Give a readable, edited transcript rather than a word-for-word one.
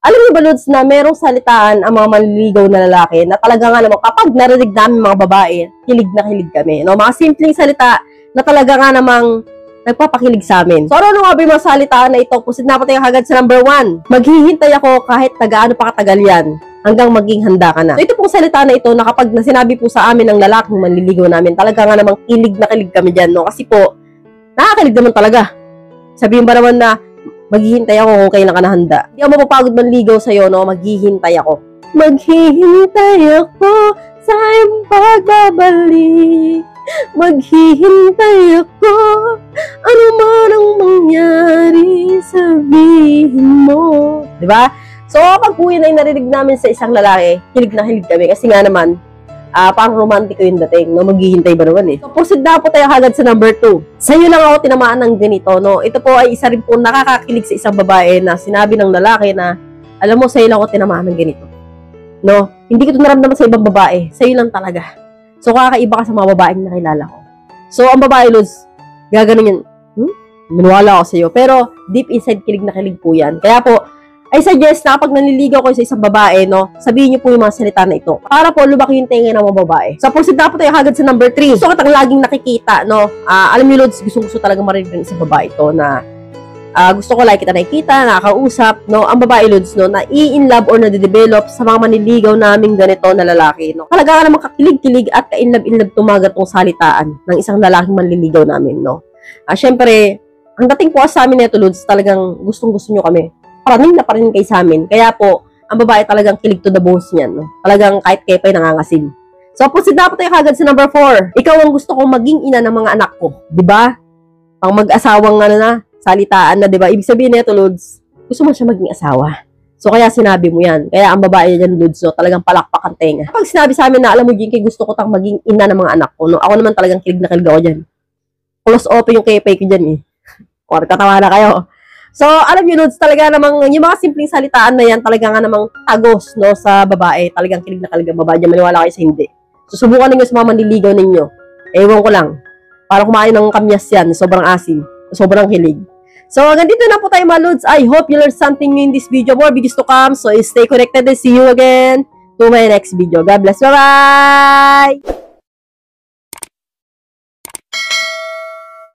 Alam niyo ba, Lods, na merong salitaan ang mga manliligaw na lalaki na talaga nga naman kapag narinig namin mga babae, kilig na kilig kami. No? Mga simpleng salita na talaga nga namang nagpapakilig sa amin. So, ano nga ba yung mga salitaan na ito? Pusit na po tayo agad sa number 1. Maghihintay ako kahit tagaano pa katagal yan hanggang maging handa ka na. So, ito pong salita na ito na kapag sinabi po sa amin ng lalaking manliligaw namin, talaga nga namang kilig na kilig kami dyan. No? Kasi po, nakakilig naman talaga. Sabihin ba naman na maghihintay ako kung kailan ka na handa. Hindi ako mapapagod manligaw sa'yo, no? Maghihintay ako. Maghihintay ako sa iyong pagbabalik. Maghihintay ako. Ano man ang mangyari, sabihin mo. Diba? So, pag po yun ay narinig namin sa isang lalaki, hilig na hilig kami. Kasi nga naman, parang romantiko yung dating, no? Maghihintay ba naman eh. So, proceed na po tayo agad sa number 2. Sa'yo lang ako tinamaan ng ganito, no? Ito po ay isa rin po nakakakilig sa isang babae na sinabi ng lalaki na, alam mo, sa'yo lang ako tinamaan ng ganito. No? Hindi ko ito naramdaman sa ibang babae. Sa'yo lang talaga. So, kakaiba ka sa mga babaeng nakilala ko. So, ang babae, Lods, gaganon yan. Maniwala ako sa'yo. Pero, deep inside, kilig na kilig po yan. Kaya po, I suggest na kapag nanliligaw kayo sa isang babae, no, sabihin niyo po yung mga salita na ito. Para po lumaki yung tenga ng mga babae. So, proceed na po tayo agad sa number 3. So, katang laging nakikita, no, alam niyo, Lods, gusto talaga marinig ng isang babae ito na gusto ko like kita nakikita, nakakausap, no, ang babae, Lods, no, na in love or na-develop sa mga manliligaw naming ganito na lalaki, no. Talaga ka naman kakilig-kilig at ka-inlove tumagat tong salitaan ng isang lalaking manliligaw namin, no. Syempre, ang dating po sa amin nito, Lods, talagang gustong-gusto nyo kami. Paraning na pa rin kayo sa amin. Kaya po, ang babae talagang kilig to the bones niyan, no? Talagang kahit kayo pa'y nangangasin. So, proceed na po tayo kagad sa number 4. Ikaw ang gusto kong maging ina ng mga anak ko. Diba? Pang mag-asawang salitaan na, diba? Ibig sabihin nito, Lods, gusto mo siya maging asawa. So, kaya sinabi mo yan. Kaya ang babae niyan, Lods, so, talagang palakpak ang tenga. Kapag sinabi sa amin na, alam mo, Jinky, gusto ko tang maging ina ng mga anak ko, no? Ako naman talagang kilig na kilig ako dyan. Close open yung kepay ko dyan, eh. Or katawa na kayo. So, alam niyo, Lods, talaga namang, yung mga simpleng salitaan na yan, talaga nga namang tagos, no, sa babae. Talagang kilig na kilig ang babae. Diyan, maniwala kayo sa hindi. So, subukan ninyo sa mga manliligaw ninyo. Ewan ko lang. Parang kumain ng kamyas yan. Sobrang asim. Sobrang kilig. So, hanggang dito na po tayo, mga Lods. I hope you learned something in this video. More videos to come. So, stay connected and see you again to my next video. God bless. Bye-bye!